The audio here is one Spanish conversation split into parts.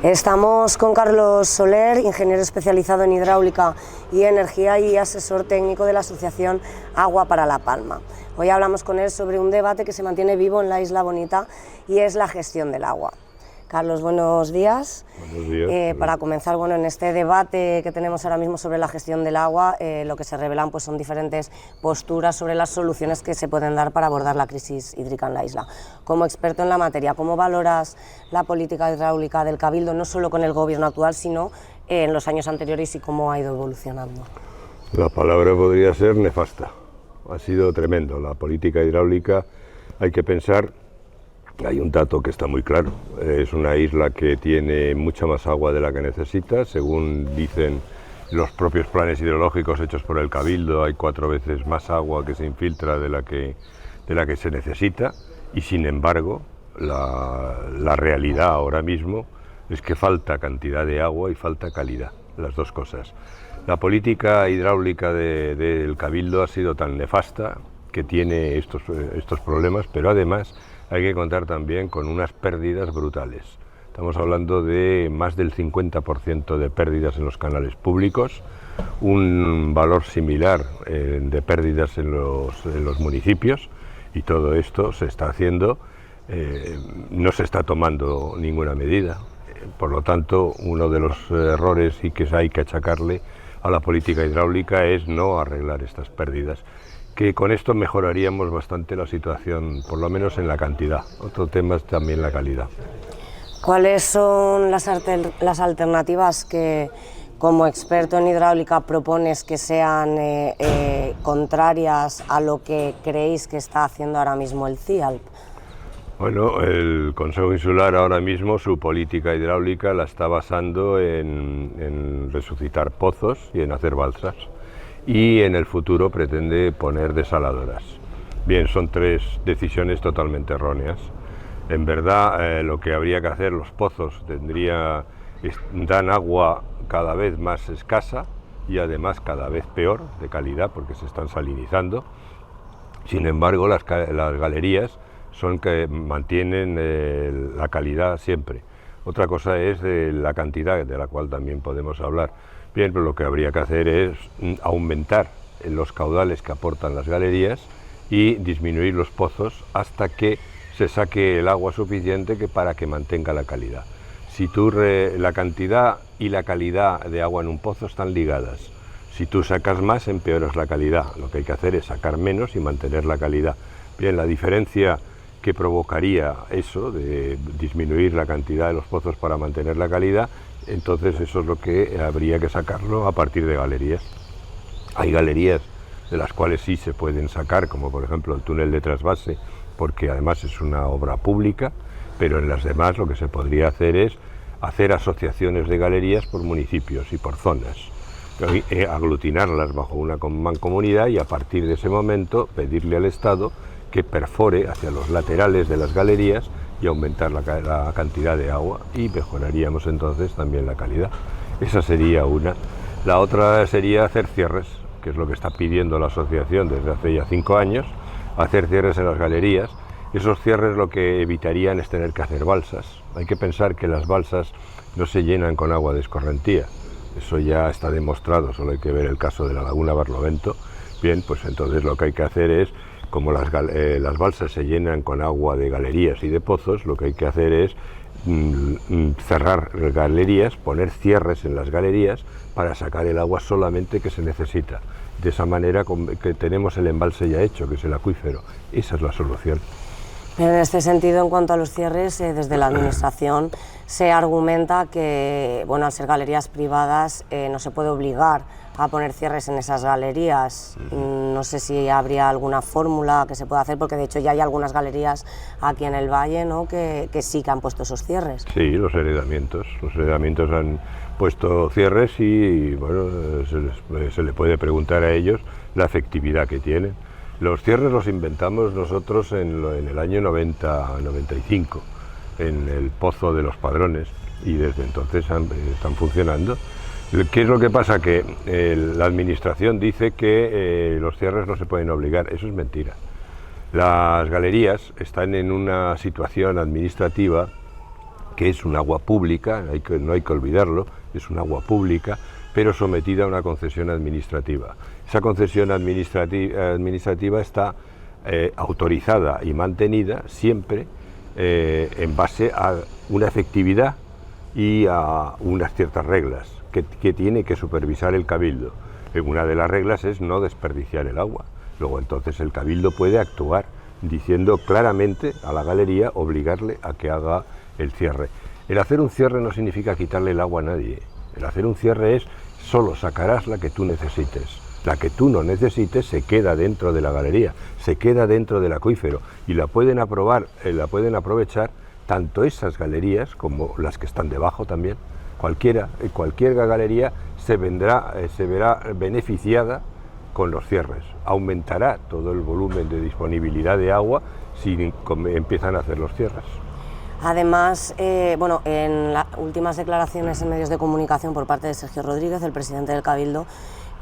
Estamos con Carlos Soler, ingeniero especializado en hidráulica y energía y asesor técnico de la asociación Agua para La Palma. Hoy hablamos con él sobre un debate que se mantiene vivo en la Isla Bonita y es la gestión del agua. Carlos, buenos días. Buenos días. Para comenzar, en este debate que tenemos ahora mismo sobre la gestión del agua, lo que se revelan son diferentes posturas sobre las soluciones que se pueden dar para abordar la crisis hídrica en la isla. Como experto en la materia, ¿cómo valoras la política hidráulica del Cabildo, no solo con el gobierno actual, sino en los años anteriores y cómo ha ido evolucionando? La palabra podría ser nefasta. Ha sido tremendo. La política hidráulica, hay que pensar. Hay un dato que está muy claro, es una isla que tiene mucha más agua de la que necesita, según dicen los propios planes hidrológicos hechos por el Cabildo, hay 4 veces más agua que se infiltra de la que se necesita, y sin embargo la realidad ahora mismo es que falta cantidad de agua y falta calidad, las dos cosas. La política hidráulica del Cabildo ha sido tan nefasta que tiene estos problemas, pero además hay que contar también con unas pérdidas brutales. Estamos hablando de más del 50% de pérdidas en los canales públicos, un valor similar de pérdidas en los municipios, y todo esto se está haciendo, no se está tomando ninguna medida. Por lo tanto, uno de los errores y que hay que achacarle a la política hidráulica es no arreglar estas pérdidas, que con esto mejoraríamos bastante la situación, por lo menos en la cantidad. Otro tema es también la calidad. ¿Cuáles son las alternativas que, como experto en hidráulica, propones que sean contrarias a lo que creéis que está haciendo ahora mismo el CIALP? Bueno, el Consejo Insular ahora mismo su política hidráulica la está basando en resucitar pozos y en hacer balsas. Y en el futuro pretende poner desaladoras. Bien, son 3 decisiones totalmente erróneas. En verdad, lo que habría que hacer, los pozos dan agua cada vez más escasa y además cada vez peor de calidad porque se están salinizando. Sin embargo, las galerías son que mantienen la calidad siempre. Otra cosa es la cantidad, de la cual también podemos hablar. Bien, pero lo que habría que hacer es aumentar los caudales que aportan las galerías y disminuir los pozos hasta que se saque el agua suficiente para que mantenga la calidad. Si la cantidad y la calidad de agua en un pozo están ligadas. Si tú sacas más, empeoras la calidad. Lo que hay que hacer es sacar menos y mantener la calidad. Bien, la diferencia que provocaría eso, de disminuir la cantidad de los pozos para mantener la calidad, entonces eso es lo que habría que sacarlo a partir de galerías. Hay galerías de las cuales sí se pueden sacar, como por ejemplo el túnel de trasvase, porque además es una obra pública, pero en las demás lo que se podría hacer es hacer asociaciones de galerías por municipios y por zonas, aglutinarlas bajo una mancomunidad y a partir de ese momento pedirle al Estado que perfore hacia los laterales de las galerías y aumentar la cantidad de agua, y mejoraríamos entonces también la calidad. Esa sería una. La otra sería hacer cierres, que es lo que está pidiendo la asociación desde hace ya 5 años, hacer cierres en las galerías. Esos cierres lo que evitarían es tener que hacer balsas. Hay que pensar que las balsas no se llenan con agua de escorrentía. Eso ya está demostrado, solo hay que ver el caso de la laguna Barlovento. Bien, pues entonces lo que hay que hacer es, como las balsas se llenan con agua de galerías y de pozos, lo que hay que hacer es cerrar galerías, poner cierres en las galerías para sacar el agua solamente que se necesita. De esa manera que tenemos el embalse ya hecho, que es el acuífero. Esa es la solución. En este sentido, en cuanto a los cierres, desde la Administración se argumenta que, al ser galerías privadas, no se puede obligar a poner cierres en esas galerías. No sé si habría alguna fórmula que se pueda hacer, porque de hecho ya hay algunas galerías aquí en el Valle, ¿no?, que sí que han puesto esos cierres. Sí, los heredamientos han puesto cierres y se le puede preguntar a ellos la efectividad que tienen. Los cierres los inventamos nosotros en el año 90-95, en el Pozo de los Padrones, y desde entonces están funcionando. ¿Qué es lo que pasa? Que la Administración dice que los cierres no se pueden obligar. Eso es mentira. Las galerías están en una situación administrativa que es un agua pública, no hay que olvidarlo, es un agua pública, pero sometida a una concesión administrativa. Esa concesión administrativa está autorizada y mantenida siempre en base a una efectividad y a unas ciertas reglas que tiene que supervisar el Cabildo. Una de las reglas es no desperdiciar el agua. Luego entonces el Cabildo puede actuar diciendo claramente a la galería, obligarle a que haga el cierre. El hacer un cierre no significa quitarle el agua a nadie. El hacer un cierre es solo sacarás la que tú necesites. La que tú no necesites se queda dentro de la galería, se queda dentro del acuífero y la pueden aprovechar tanto esas galerías como las que están debajo también. Cualquier galería se verá beneficiada con los cierres. Aumentará todo el volumen de disponibilidad de agua si empiezan a hacer los cierres. Además, en las últimas declaraciones en medios de comunicación por parte de Sergio Rodríguez, el presidente del Cabildo,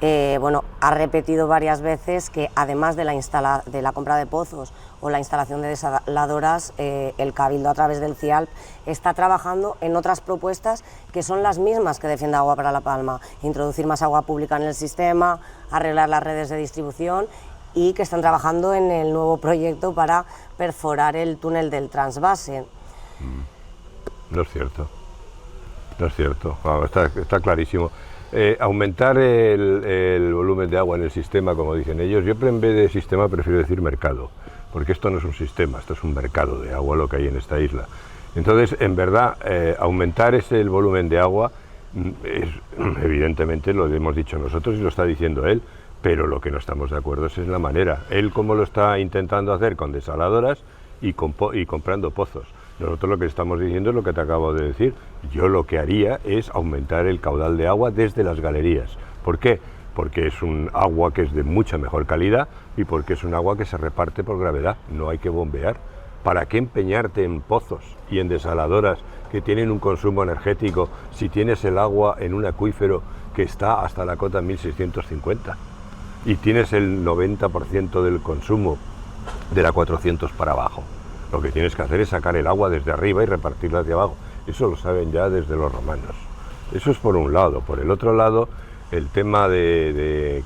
ha repetido varias veces que además de la compra de pozos o la instalación de desaladoras, el Cabildo a través del CIALP está trabajando en otras propuestas que son las mismas que defiende Agua para La Palma: introducir más agua pública en el sistema, arreglar las redes de distribución, y que están trabajando en el nuevo proyecto para perforar el túnel del trasvase. No es cierto, no es cierto, está clarísimo. Aumentar el volumen de agua en el sistema, como dicen ellos, yo en vez de sistema prefiero decir mercado, porque esto no es un sistema, esto es un mercado de agua lo que hay en esta isla. Entonces, en verdad, aumentar el volumen de agua, evidentemente lo hemos dicho nosotros y lo está diciendo él, pero lo que no estamos de acuerdo es en la manera. Él como lo está intentando hacer con desaladoras y comprando pozos. Nosotros lo que estamos diciendo es lo que te acabo de decir. Yo lo que haría es aumentar el caudal de agua desde las galerías. ¿Por qué? Porque es un agua que es de mucha mejor calidad y porque es un agua que se reparte por gravedad, no hay que bombear. ¿Para qué empeñarte en pozos y en desaladoras que tienen un consumo energético si tienes el agua en un acuífero que está hasta la cota 1650 y tienes el 90% del consumo de la 400 para abajo? Lo que tienes que hacer es sacar el agua desde arriba y repartirla hacia abajo. Eso lo saben ya desde los romanos. Eso es por un lado. Por el otro lado, el tema de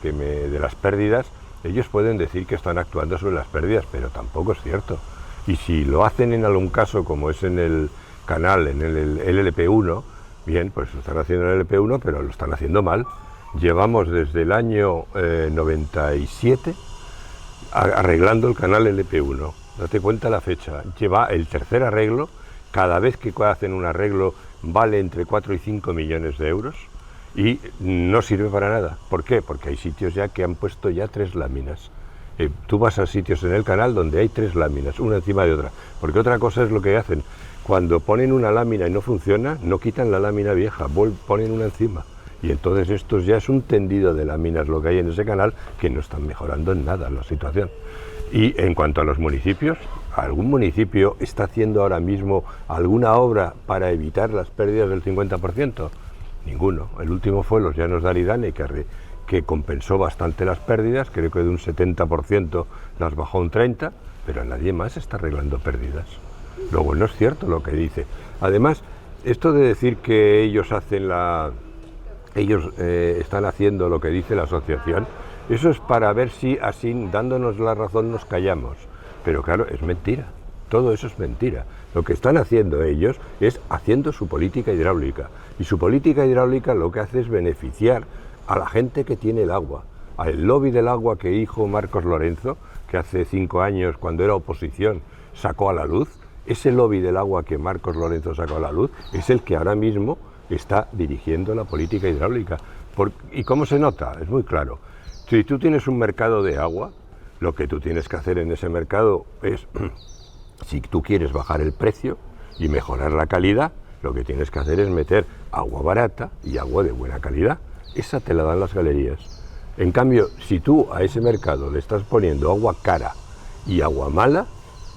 las pérdidas, ellos pueden decir que están actuando sobre las pérdidas, pero tampoco es cierto. Y si lo hacen en algún caso, como es en el canal, en el LP1, bien, pues lo están haciendo en el LP1, pero lo están haciendo mal. Llevamos desde el año 97 arreglando el canal LP1. Date cuenta la fecha, lleva el tercer arreglo, cada vez que hacen un arreglo vale entre 4 y 5 millones de euros y no sirve para nada. ¿Por qué? Porque hay sitios ya que han puesto ya 3 láminas. Tú vas a sitios en el canal donde hay 3 láminas, una encima de otra, porque otra cosa es lo que hacen, cuando ponen una lámina y no funciona, no quitan la lámina vieja, ponen una encima. Y entonces esto ya es un tendido de láminas lo que hay en ese canal, que no están mejorando en nada la situación. Y en cuanto a los municipios, ¿algún municipio está haciendo ahora mismo alguna obra para evitar las pérdidas del 50%? Ninguno. El último fue los Llanos de Aridane, que compensó bastante las pérdidas, creo que de un 70% las bajó a un 30%, pero nadie más está arreglando pérdidas. Luego no es cierto lo que dice. Además, esto de decir que ellos están haciendo lo que dice la asociación, eso es para ver si así, dándonos la razón, nos callamos. Pero claro, es mentira. Todo eso es mentira. Lo que están haciendo ellos es haciendo su política hidráulica. Y su política hidráulica lo que hace es beneficiar a la gente que tiene el agua. Al lobby del agua que dijo Marcos Lorenzo, que hace 5 años, cuando era oposición, sacó a la luz. Ese lobby del agua que Marcos Lorenzo sacó a la luz es el que ahora mismo está dirigiendo la política hidráulica. ¿Y cómo se nota? Es muy claro. Si tú tienes un mercado de agua, lo que tú tienes que hacer en ese mercado es, si tú quieres bajar el precio y mejorar la calidad, lo que tienes que hacer es meter agua barata y agua de buena calidad. Esa te la dan las galerías. En cambio, si tú a ese mercado le estás poniendo agua cara y agua mala,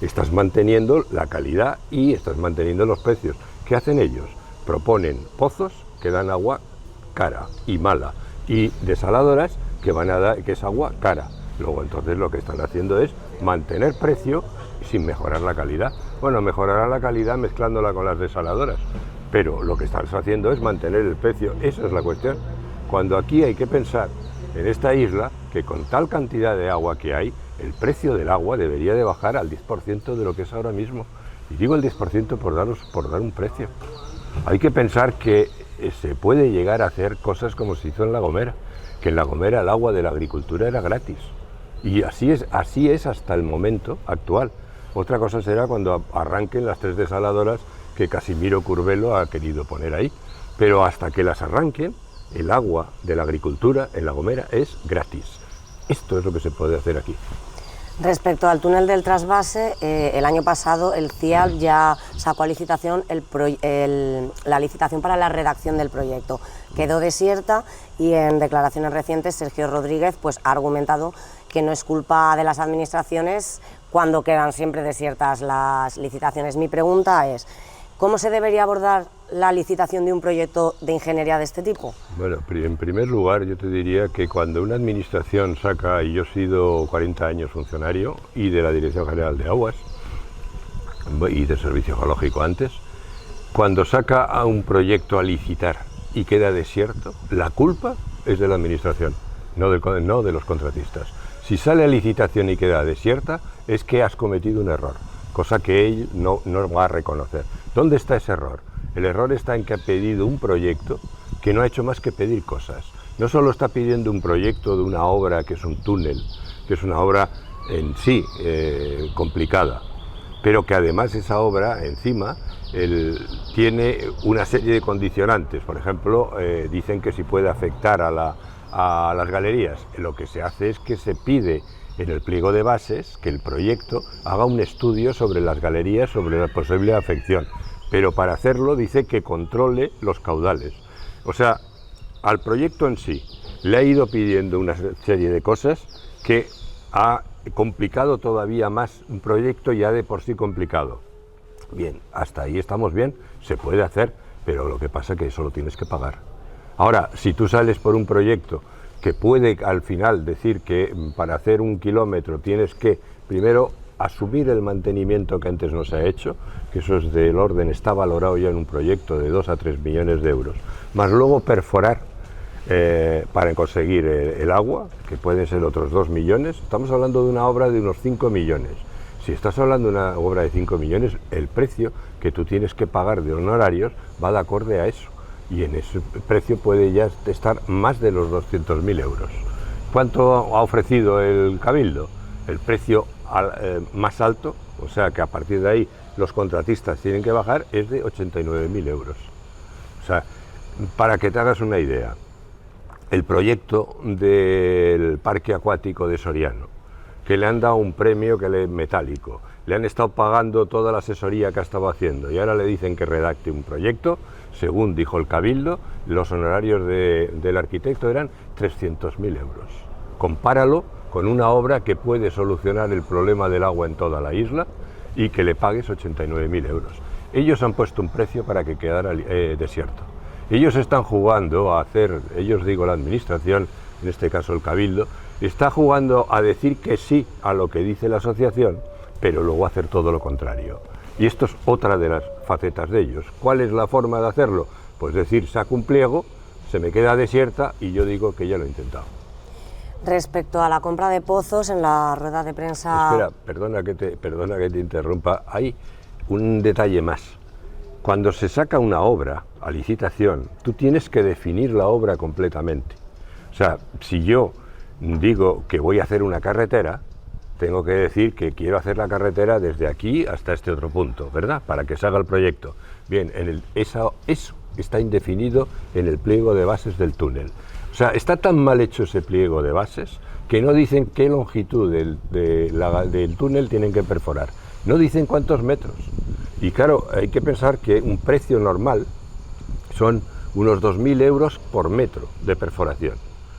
estás manteniendo la calidad y estás manteniendo los precios. ¿Qué hacen ellos? Proponen pozos que dan agua cara y mala y desaladoras que es agua cara. Luego entonces lo que están haciendo es mantener precio sin mejorar la calidad. Bueno, mejorará la calidad mezclándola con las desaladoras, pero lo que estás haciendo es mantener el precio, esa es la cuestión. Cuando aquí hay que pensar en esta isla que con tal cantidad de agua que hay, el precio del agua debería de bajar al 10% de lo que es ahora mismo. Y digo el 10% por dar un precio. Hay que pensar que se puede llegar a hacer cosas como se hizo en La Gomera, que en La Gomera el agua de la agricultura era gratis. Y así es hasta el momento actual. Otra cosa será cuando arranquen las 3 desaladoras que Casimiro Curvelo ha querido poner ahí. Pero hasta que las arranquen, el agua de la agricultura en La Gomera es gratis. Esto es lo que se puede hacer aquí. Respecto al túnel del trasvase, el año pasado el CIAP ya sacó a licitación la licitación para la redacción del proyecto. Quedó desierta y en declaraciones recientes Sergio Rodríguez pues, ha argumentado que no es culpa de las administraciones cuando quedan siempre desiertas las licitaciones. Mi pregunta es, ¿cómo se debería abordar la licitación de un proyecto de ingeniería de este tipo? Bueno, en primer lugar yo te diría que cuando una administración saca, y yo he sido 40 años funcionario y de la Dirección General de Aguas y de Servicio Geológico antes, cuando saca a un proyecto a licitar y queda desierto, la culpa es de la administración, no de los contratistas. Si sale a licitación y queda desierta, es que has cometido un error, cosa que él no va a reconocer. ¿Dónde está ese error? El error está en que ha pedido un proyecto que no ha hecho más que pedir cosas. No solo está pidiendo un proyecto de una obra que es un túnel, que es una obra en sí complicada, pero que además esa obra encima tiene una serie de condicionantes. Por ejemplo, dicen que si puede afectar a las galerías. Lo que se hace es que se pide en el pliego de bases que el proyecto haga un estudio sobre las galerías, sobre la posible afección, pero para hacerlo dice que controle los caudales. O sea, al proyecto en sí le ha ido pidiendo una serie de cosas que ha complicado todavía más un proyecto ya de por sí complicado. Bien, hasta ahí estamos bien, se puede hacer, pero lo que pasa es que eso lo tienes que pagar. Ahora, si tú sales por un proyecto que puede al final decir que para hacer 1 kilómetro tienes que primero asumir el mantenimiento que antes no se ha hecho, que eso es del orden, está valorado ya en un proyecto de 2 a 3 millones de euros, más luego perforar para conseguir el agua, que pueden ser otros 2 millones, estamos hablando de una obra de unos 5 millones. Si estás hablando de una obra de 5 millones, el precio que tú tienes que pagar de honorarios va de acorde a eso. Y en ese precio puede ya estar más de los 200.000 euros. ¿Cuánto ha ofrecido el Cabildo? El precio más alto, o sea que a partir de ahí los contratistas tienen que bajar, es de 89.000 euros. O sea, para que te hagas una idea, el proyecto del parque acuático de Soriano, que le han dado un premio metálico, le han estado pagando toda la asesoría que ha estado haciendo y ahora le dicen que redacte un proyecto. Según dijo el Cabildo, los honorarios del arquitecto eran 300.000 euros. Compáralo con una obra que puede solucionar el problema del agua en toda la isla y que le pagues 89.000 euros. Ellos han puesto un precio para que quedara desierto. Ellos están jugando a hacer, la administración, en este caso el Cabildo, está jugando a decir que sí a lo que dice la asociación, pero luego hacer todo lo contrario. Y esto es otra de las facetas de ellos. ¿Cuál es la forma de hacerlo? Pues decir, saco un pliego, se me queda desierta y yo digo que ya lo he intentado. Respecto a la compra de pozos, en la rueda de prensa... Espera, perdona que te interrumpa, hay un detalle más. Cuando se saca una obra a licitación, tú tienes que definir la obra completamente. O sea, si yo digo que voy a hacer una carretera, tengo que decir que quiero hacer la carretera desde aquí hasta este otro punto, ¿verdad? Para que se haga el proyecto. Bien, eso está indefinido en el pliego de bases del túnel. O sea, está tan mal hecho ese pliego de bases que no dicen qué longitud del túnel tienen que perforar. No dicen cuántos metros. Y claro, hay que pensar que un precio normal son unos 2.000 euros por metro de perforación.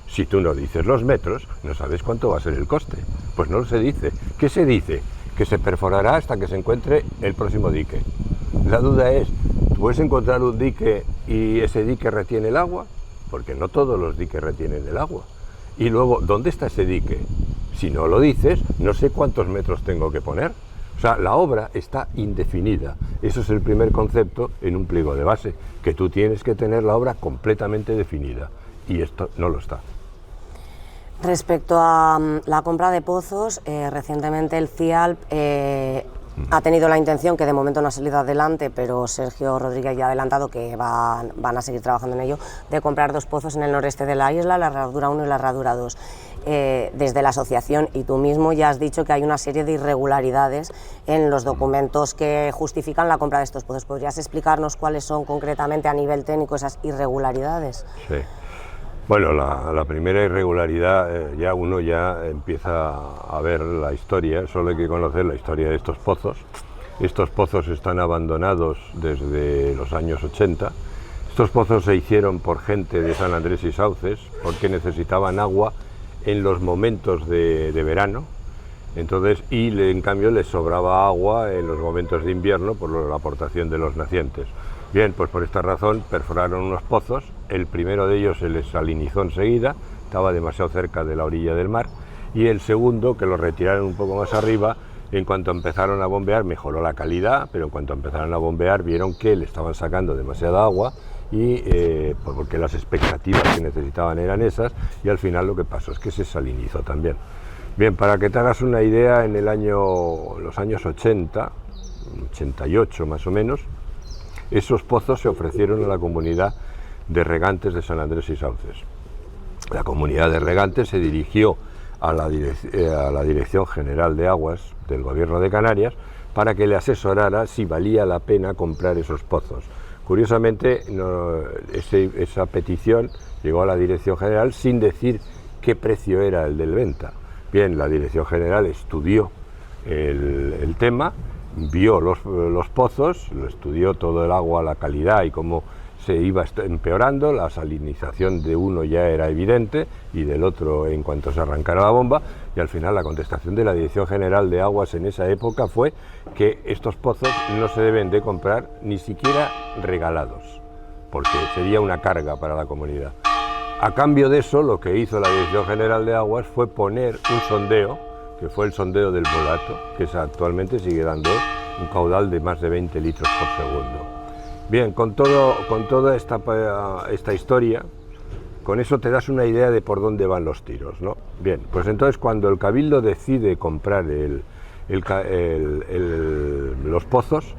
Si tú no dices los metros, no sabes cuánto va a ser el coste. Pues no se dice. ¿Qué se dice? Que se perforará hasta que se encuentre el próximo dique. La duda es, ¿tú puedes encontrar un dique y ese dique retiene el agua? Porque no todos los diques retienen el agua. Y luego, ¿dónde está ese dique? Si no lo dices, no sé cuántos metros tengo que poner. O sea, la obra está indefinida. Eso es el primer concepto en un pliego de base, que tú tienes que tener la obra completamente definida, y esto no lo está. Respecto a la compra de pozos, recientemente el CIALP ha tenido la intención, que de momento no ha salido adelante, pero Sergio Rodríguez ya ha adelantado que van a seguir trabajando en ello, de comprar 2 pozos en el noreste de la isla, la Herradura 1 y la Herradura 2. Desde la asociación y tú mismo ya has dicho que hay una serie de irregularidades en los documentos que justifican la compra de estos pozos. ¿Podrías explicarnos cuáles son concretamente a nivel técnico esas irregularidades? Sí. Bueno, la primera irregularidad, ya uno ya empieza a ver la historia, solo hay que conocer la historia de estos pozos. Estos pozos están abandonados desde los años 80. Estos pozos se hicieron por gente de San Andrés y Sauces porque necesitaban agua en los momentos de verano, entonces, en cambio les sobraba agua en los momentos de invierno por la aportación de los nacientes. Bien, pues por esta razón perforaron unos pozos, el primero de ellos se les salinizó enseguida, estaba demasiado cerca de la orilla del mar, y el segundo, que lo retiraron un poco más arriba, en cuanto empezaron a bombear mejoró la calidad, pero en cuanto empezaron a bombear vieron que le estaban sacando demasiada agua, y porque las expectativas que necesitaban eran esas, y al final lo que pasó es que se salinizó también. Bien, para que te hagas una idea, en los años 80, 88 más o menos, esos pozos se ofrecieron a la comunidad de regantes de San Andrés y Sauces. La comunidad de regantes se dirigió a la Dirección General de Aguas del Gobierno de Canarias para que le asesorara si valía la pena comprar esos pozos. Curiosamente, esa petición llegó a la Dirección General sin decir qué precio era el del venta. Bien, la Dirección General estudió el tema, vio los pozos, lo estudió todo el agua, la calidad y cómo se iba empeorando, la salinización de uno ya era evidente y del otro en cuanto se arrancara la bomba, y al final la contestación de la Dirección General de Aguas en esa época fue que estos pozos no se deben de comprar ni siquiera regalados, porque sería una carga para la comunidad. A cambio de eso, lo que hizo la Dirección General de Aguas fue poner un sondeo, que fue el sondeo del Volato, que actualmente sigue dando un caudal de más de 20 litros por segundo. Bien, con toda esta historia, con eso te das una idea de por dónde van los tiros, ¿no? Bien, pues entonces cuando el Cabildo decide comprar los pozos,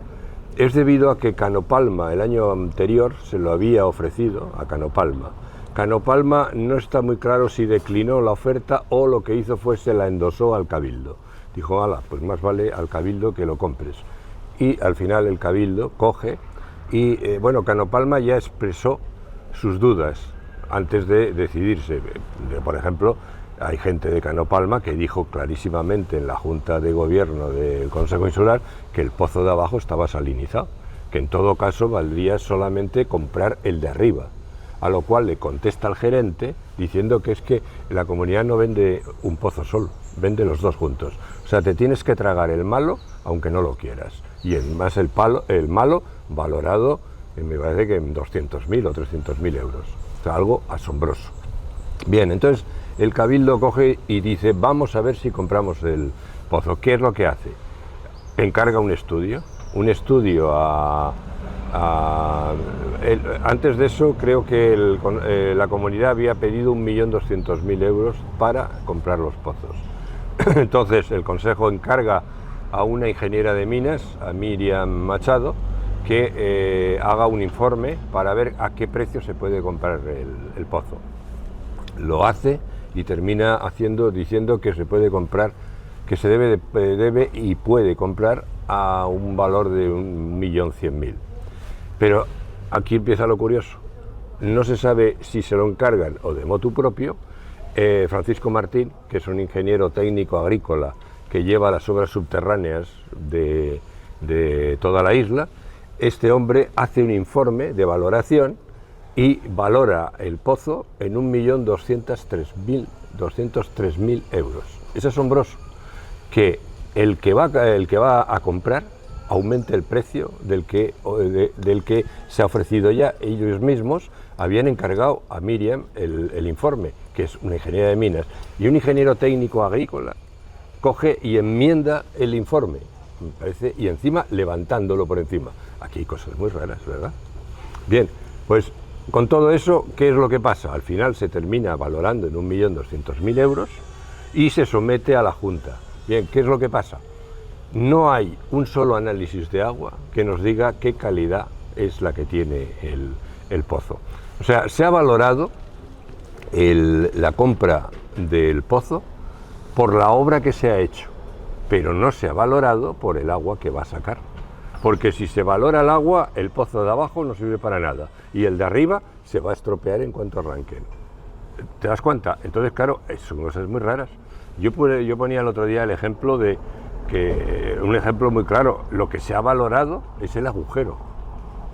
es debido a que Canopalma el año anterior se lo había ofrecido a Canopalma. Canopalma no está muy claro si declinó la oferta o lo que hizo fue se la endosó al Cabildo. Dijo, ala, pues más vale al Cabildo que lo compres. Y al final el Cabildo coge y, Canopalma ya expresó sus dudas antes de decidirse. Por ejemplo, hay gente de Canopalma que dijo clarísimamente en la Junta de Gobierno del Consejo Insular que el pozo de abajo estaba salinizado, que en todo caso valdría solamente comprar el de arriba. A lo cual le contesta al gerente diciendo que es que la comunidad no vende un pozo solo, vende los dos juntos. O sea, te tienes que tragar el malo aunque no lo quieras. Y además el malo valorado, me parece que en 200.000 o 300.000 euros. O sea, algo asombroso. Bien, entonces el Cabildo coge y dice, vamos a ver si compramos el pozo. ¿Qué es lo que hace? Encarga un estudio antes de eso creo que la comunidad había pedido 1.200.000 euros para comprar los pozos. Entonces el Consejo encarga a una ingeniera de minas, a Miriam Machado, que haga un informe para ver a qué precio se puede comprar el pozo. Lo hace y termina diciendo que se puede comprar, que se debe y puede comprar a un valor de 1.100.000. Pero aquí empieza lo curioso. No se sabe si se lo encargan o de motu propio. Francisco Martín, que es un ingeniero técnico agrícola que lleva las obras subterráneas de toda la isla, este hombre hace un informe de valoración y valora el pozo en 1.203.000 euros. Es asombroso que el que va a comprar aumente el precio del que se ha ofrecido ya. Ellos mismos habían encargado a Miriam el informe, que es una ingeniería de minas, y un ingeniero técnico agrícola coge y enmienda el informe, me parece, y encima levantándolo por encima. Aquí hay cosas muy raras, ¿verdad? Bien, pues con todo eso, ¿qué es lo que pasa? Al final se termina valorando en 1.200.000 euros y se somete a la Junta. Bien, ¿qué es lo que pasa? No hay un solo análisis de agua que nos diga qué calidad es la que tiene el pozo. O sea, se ha valorado la compra del pozo por la obra que se ha hecho, pero no se ha valorado por el agua que va a sacar. Porque si se valora el agua, el pozo de abajo no sirve para nada y el de arriba se va a estropear en cuanto arranquen. ¿Te das cuenta? Entonces, claro, son cosas muy raras. Yo ponía el otro día el ejemplo de que, un ejemplo muy claro, lo que se ha valorado es el agujero,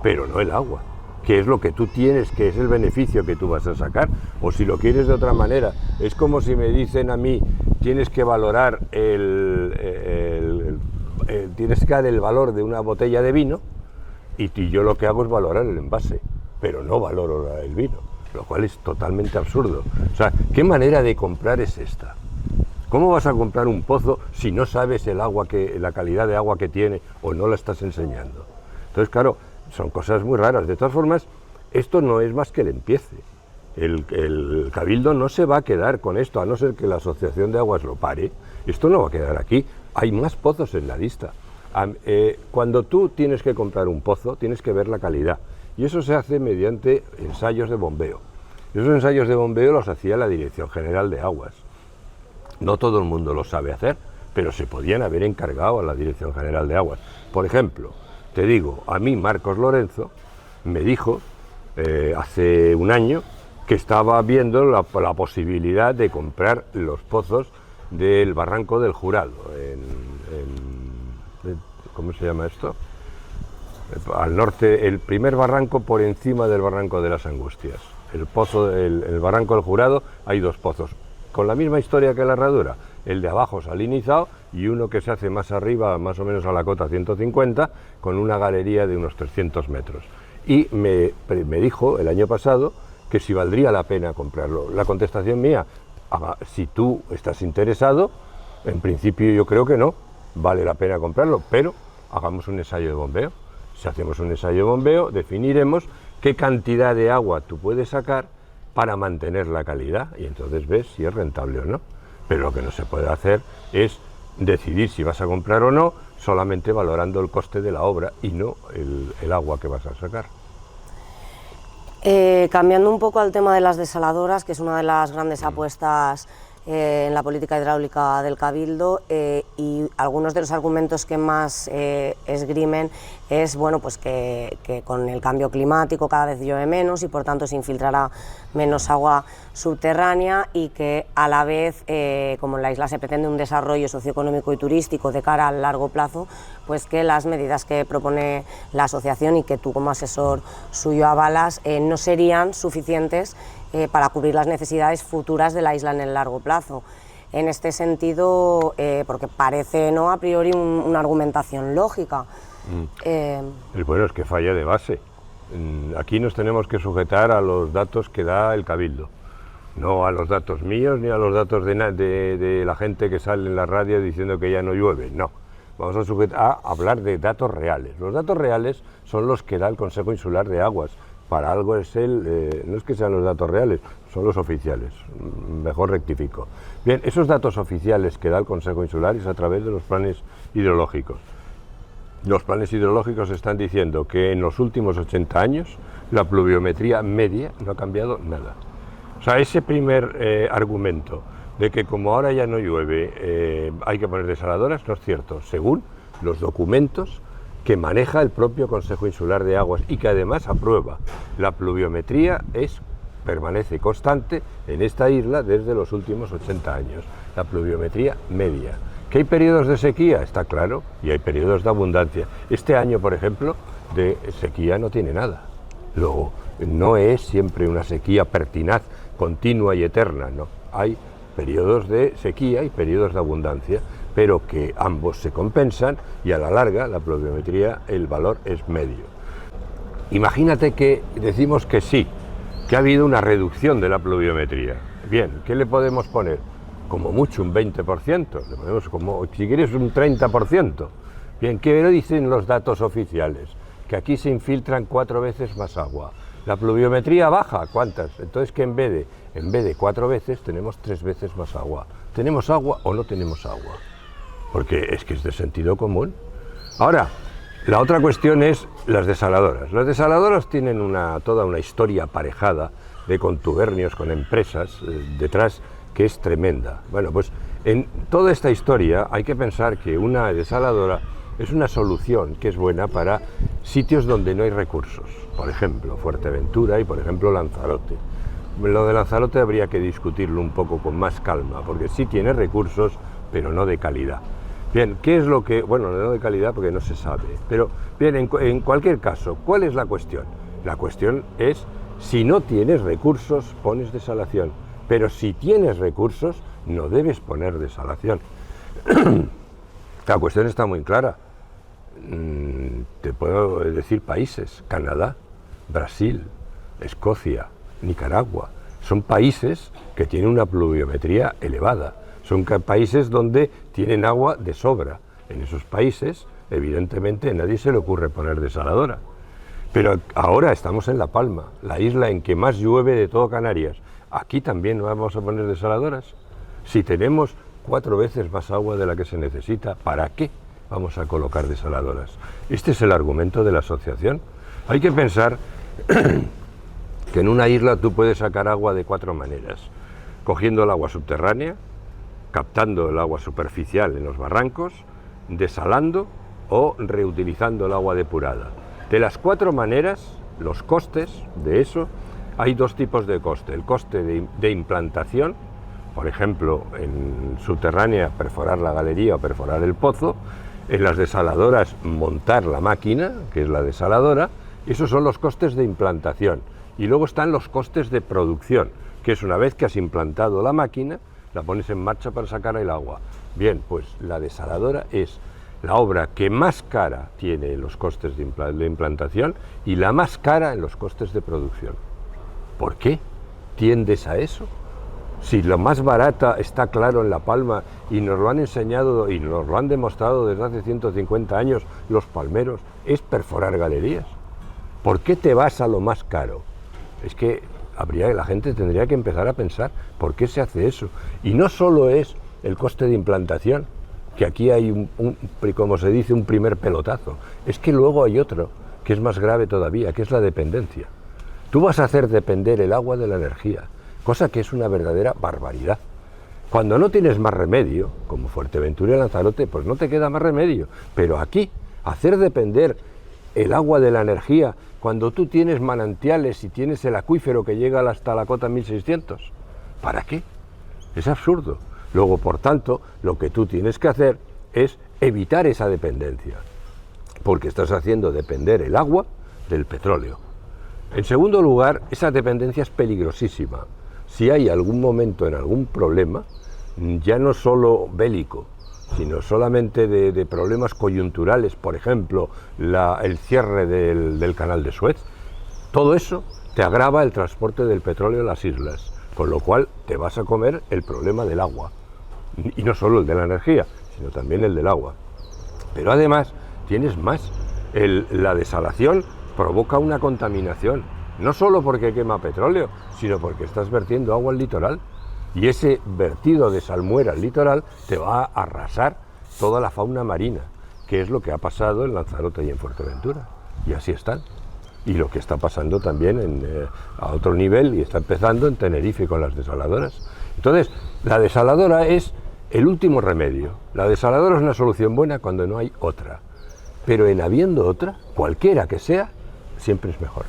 pero no el agua, que es lo que tú tienes, que es el beneficio que tú vas a sacar. O si lo quieres de otra manera, es como si me dicen a mí, tienes que valorar tienes que dar el valor de una botella de vino, y yo lo que hago es valorar el envase, pero no valoro el vino, lo cual es totalmente absurdo. O sea, ¿qué manera de comprar es esta? ¿Cómo vas a comprar un pozo si no sabes la calidad de agua que tiene o no la estás enseñando? Entonces, claro, son cosas muy raras. De todas formas, esto no es más que el empiece. El Cabildo no se va a quedar con esto, a no ser que la Asociación de Aguas lo pare. Esto no va a quedar aquí. Hay más pozos en la lista. Cuando tú tienes que comprar un pozo, tienes que ver la calidad. Y eso se hace mediante ensayos de bombeo. Esos ensayos de bombeo los hacía la Dirección General de Aguas. No todo el mundo lo sabe hacer, pero se podían haber encargado a la Dirección General de Aguas. Por ejemplo, te digo, a mí Marcos Lorenzo me dijo hace un año que estaba viendo la posibilidad de comprar los pozos del Barranco del Jurado, ¿cómo se llama esto? Al norte, el primer barranco por encima del Barranco de las Angustias. El Barranco del Jurado, hay dos pozos, con la misma historia que la Herradura, el de abajo salinizado y uno que se hace más arriba, más o menos a la cota 150, con una galería de unos 300 metros. Y me dijo el año pasado que si valdría la pena comprarlo. La contestación mía, si tú estás interesado, en principio yo creo que no, vale la pena comprarlo, pero hagamos un ensayo de bombeo. Si hacemos un ensayo de bombeo, definiremos qué cantidad de agua tú puedes sacar para mantener la calidad y entonces ves si es rentable o no. Pero lo que no se puede hacer es decidir si vas a comprar o no solamente valorando el coste de la obra y no el agua que vas a sacar. Cambiando un poco al tema de las desaladoras, que es una de las grandes apuestas en la política hidráulica del Cabildo, y algunos de los argumentos que más esgrimen es bueno, pues que con el cambio climático cada vez llueve menos y por tanto se infiltrará menos agua subterránea y que a la vez, como en la isla se pretende un desarrollo socioeconómico y turístico de cara al largo plazo, pues que las medidas que propone la asociación y que tú como asesor suyo avalas no serían suficientes para cubrir las necesidades futuras de la isla en el largo plazo. En este sentido, porque parece no a priori una argumentación lógica. Bueno, es que falla de base. Aquí nos tenemos que sujetar a los datos que da el Cabildo, no a los datos míos ni a los datos de la gente que sale en la radio diciendo que ya no llueve, no. Vamos a hablar de datos reales. Los datos reales son los que da el Consejo Insular de Aguas. Para algo es no es que sean los datos reales, son los oficiales, mejor rectifico. Bien, esos datos oficiales que da el Consejo Insular es a través de los planes hidrológicos. Los planes hidrológicos están diciendo que en los últimos 80 años la pluviometría media no ha cambiado nada. O sea, ese primer argumento de que como ahora ya no llueve hay que poner desaladoras no es cierto, según los documentos que maneja el propio Consejo Insular de Aguas y que además aprueba. La pluviometría permanece constante en esta isla desde los últimos 80 años, la pluviometría media. ¿Que hay periodos de sequía? Está claro, y hay periodos de abundancia. Este año, por ejemplo, de sequía no tiene nada. Luego, no es siempre una sequía pertinaz, continua y eterna, no. Hay periodos de sequía y periodos de abundancia, pero que ambos se compensan y a la larga la pluviometría, el valor es medio. Imagínate que decimos que sí, que ha habido una reducción de la pluviometría. Bien, ¿qué le podemos poner? Como mucho un 20%, le ponemos como, si quieres, un 30%. Bien, ¿qué dicen los datos oficiales? Que aquí se infiltran 4 veces más agua. La pluviometría baja, ¿cuántas? Entonces que en vez de 4 veces tenemos 3 veces más agua. ¿Tenemos agua o no tenemos agua? Porque es que es de sentido común. Ahora, la otra cuestión es las desaladoras. Las desaladoras tienen toda una historia aparejada de contubernios con empresas detrás que es tremenda. Bueno, pues en toda esta historia hay que pensar que una desaladora es una solución que es buena para sitios donde no hay recursos. Por ejemplo, Fuerteventura y por ejemplo Lanzarote. Lo de Lanzarote habría que discutirlo un poco con más calma, porque sí tiene recursos, pero no de calidad. Bien, ¿qué es lo que...? Bueno, no de calidad porque no se sabe. Pero, bien, en cualquier caso, ¿cuál es la cuestión? La cuestión es, si no tienes recursos, pones desalación. Pero si tienes recursos, no debes poner desalación. La cuestión está muy clara. Te puedo decir países: Canadá, Brasil, Escocia, Nicaragua. Son países que tienen una pluviometría elevada. Son países donde tienen agua de sobra. En esos países, evidentemente, a nadie se le ocurre poner desaladora. Pero ahora estamos en La Palma, la isla en que más llueve de todo Canarias. Aquí también no vamos a poner desaladoras. Si tenemos 4 veces más agua de la que se necesita, ¿para qué vamos a colocar desaladoras? Este es el argumento de la asociación. Hay que pensar que en una isla tú puedes sacar agua de 4 maneras: cogiendo el agua subterránea, captando el agua superficial en los barrancos, desalando o reutilizando el agua depurada. De las 4 maneras, los costes de eso, hay 2 tipos de coste. El coste de implantación, por ejemplo, en subterránea perforar la galería o perforar el pozo; en las desaladoras montar la máquina, que es la desaladora. Esos son los costes de implantación. Y luego están los costes de producción, que es una vez que has implantado la máquina, la pones en marcha para sacar el agua. Bien, pues la desaladora es la obra que más cara tiene en los costes de implantación y la más cara en los costes de producción. ¿Por qué tiendes a eso? Si lo más barata está claro en La Palma, y nos lo han enseñado y nos lo han demostrado desde hace 150 años los palmeros, es perforar galerías. ¿Por qué te vas a lo más caro? Es que la gente tendría que empezar a pensar por qué se hace eso. Y no solo es el coste de implantación, que aquí hay como se dice, un primer pelotazo. Es que luego hay otro, que es más grave todavía, que es la dependencia. Tú vas a hacer depender el agua de la energía, cosa que es una verdadera barbaridad. Cuando no tienes más remedio, como Fuerteventura y Lanzarote, pues no te queda más remedio. Pero aquí, hacer depender el agua de la energía, cuando tú tienes manantiales y tienes el acuífero que llega hasta la cota 1600, ¿para qué? Es absurdo. Luego, por tanto, lo que tú tienes que hacer es evitar esa dependencia, porque estás haciendo depender el agua del petróleo. En segundo lugar, esa dependencia es peligrosísima. Si hay algún momento en algún problema, ya no solo bélico, sino solamente de problemas coyunturales, por ejemplo, el cierre del canal de Suez, todo eso te agrava el transporte del petróleo a las islas, con lo cual te vas a comer el problema del agua. Y no solo el de la energía, sino también el del agua. Pero además tienes más. La desalación provoca una contaminación, no solo porque quema petróleo, sino porque estás vertiendo agua al litoral. Y ese vertido de salmuera al litoral te va a arrasar toda la fauna marina, que es lo que ha pasado en Lanzarote y en Fuerteventura. Y así están. Y lo que está pasando también a otro nivel, y está empezando en Tenerife con las desaladoras. Entonces, la desaladora es el último remedio. La desaladora es una solución buena cuando no hay otra. Pero en habiendo otra, cualquiera que sea, siempre es mejor.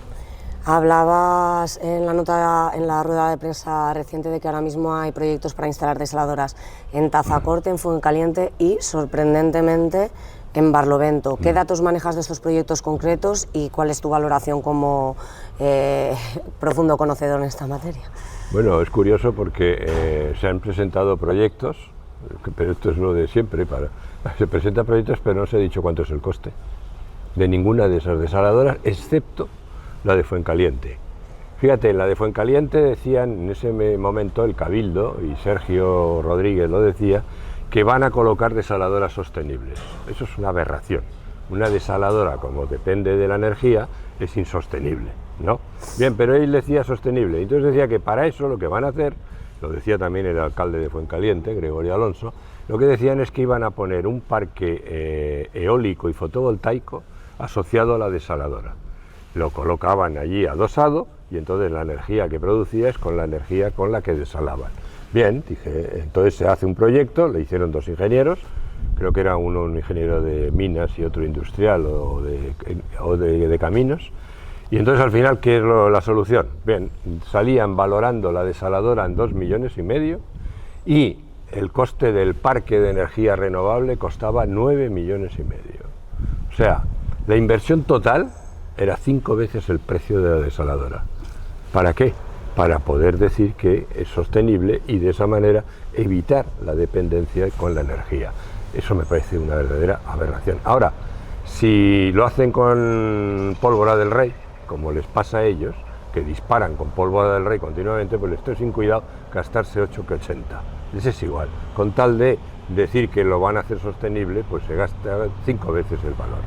Hablabas en la rueda de prensa reciente de que ahora mismo hay proyectos para instalar desaladoras en Tazacorte, en Fuencaliente y, sorprendentemente, en Barlovento. ¿Qué datos manejas de estos proyectos concretos y cuál es tu valoración como profundo conocedor en esta materia? Bueno, es curioso porque se han presentado proyectos, pero esto es lo de siempre, se presentan proyectos pero no se ha dicho cuánto es el coste de ninguna de esas desaladoras, excepto la de Fuencaliente. Fíjate, en la de Fuencaliente decían en ese momento el Cabildo, y Sergio Rodríguez lo decía, que van a colocar desaladoras sostenibles. Eso es una aberración. Una desaladora, como depende de la energía, es insostenible, ¿no? Bien, pero él decía sostenible. Entonces decía que para eso lo que van a hacer, lo decía también el alcalde de Fuencaliente, Gregorio Alonso, lo que decían es que iban a poner un parque eólico y fotovoltaico asociado a la desaladora. Lo colocaban allí adosado y entonces la energía que producía es con la energía con la que desalaban. Bien, dije, entonces se hace un proyecto, le hicieron dos ingenieros, creo que era uno un ingeniero de minas y otro industrial o de caminos, y entonces al final, ¿qué es la solución? Bien, salían valorando la desaladora en 2,5 millones y el coste del parque de energía renovable costaba 9,5 millones. O sea, la inversión total era 5 veces el precio de la desaladora. ¿Para qué? Para poder decir que es sostenible y de esa manera evitar la dependencia con la energía. Eso me parece una verdadera aberración. Ahora, si lo hacen con pólvora del rey, como les pasa a ellos, que disparan con pólvora del rey continuamente, pues les estoy sin cuidado gastarse 8 que 80. Les es igual. Con tal de decir que lo van a hacer sostenible, pues se gasta 5 veces el valor.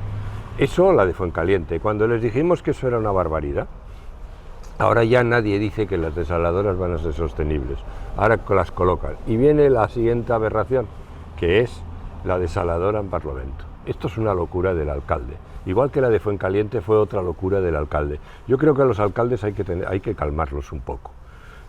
Eso la de Fuencaliente. Cuando les dijimos que eso era una barbaridad, ahora ya nadie dice que las desaladoras van a ser sostenibles. Ahora las colocan. Y viene la siguiente aberración, que es la desaladora en Barlovento. Esto es una locura del alcalde. Igual que la de Fuencaliente fue otra locura del alcalde. Yo creo que a los alcaldes hay que calmarlos un poco.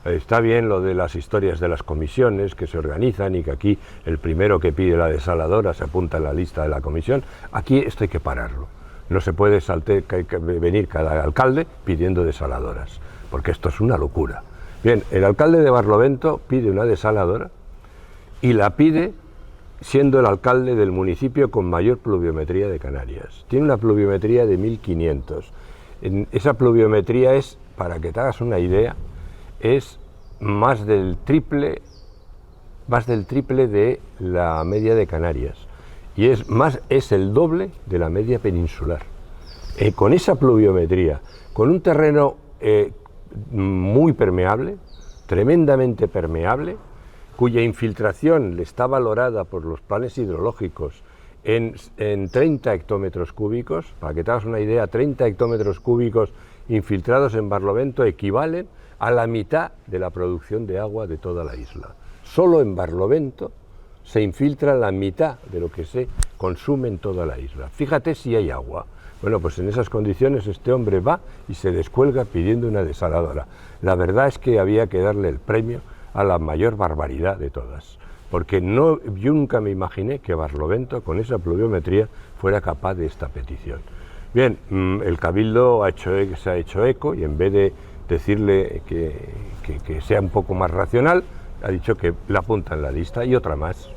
Está bien lo de las historias de las comisiones que se organizan y que aquí el primero que pide la desaladora se apunta en la lista de la comisión. Aquí esto hay que pararlo. No se puede venir cada alcalde pidiendo desaladoras, porque esto es una locura. Bien, el alcalde de Barlovento pide una desaladora y la pide siendo el alcalde del municipio con mayor pluviometría de Canarias. Tiene una pluviometría de 1500. Esa pluviometría es, para que te hagas una idea, es más del triple de la media de Canarias y es el doble de la media peninsular. Con esa pluviometría, con un terreno muy permeable, tremendamente permeable, cuya infiltración está valorada por los planes hidrológicos en 30 hectómetros cúbicos, para que te hagas una idea, 30 hectómetros cúbicos infiltrados en Barlovento equivalen a la mitad de la producción de agua de toda la isla. Solo en Barlovento se infiltra la mitad de lo que se consume en toda la isla. Fíjate si hay agua. Bueno, pues en esas condiciones este hombre va y se descuelga pidiendo una desaladora. La verdad es que había que darle el premio a la mayor barbaridad de todas, porque yo nunca me imaginé que Barlovento, con esa pluviometría, fuera capaz de esta petición. Bien, el Cabildo se ha hecho eco y en vez de decirle que sea un poco más racional, ha dicho que la apunta en la lista y otra más.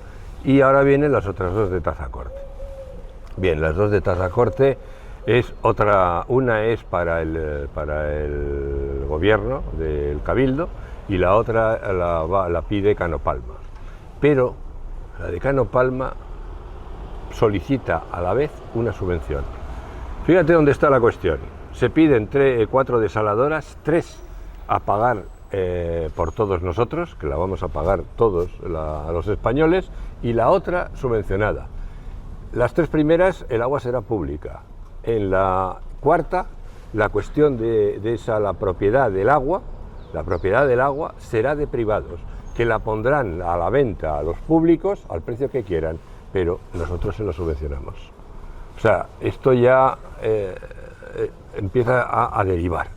Y ahora vienen las otras dos de Tazacorte. Bien, las dos de Tazacorte es otra, una es para el gobierno del Cabildo y la otra la pide Cano Palma. Pero la de Cano Palma solicita a la vez una subvención. Fíjate dónde está la cuestión. Se piden 4 desaladoras, 3 a pagar por todos nosotros, que la vamos a pagar todos a los españoles, y la otra subvencionada. Las 3 primeras el agua será pública. En la cuarta, la cuestión la propiedad del agua será de privados, que la pondrán a la venta a los públicos al precio que quieran, pero nosotros se lo subvencionamos. O sea, esto ya empieza a derivar.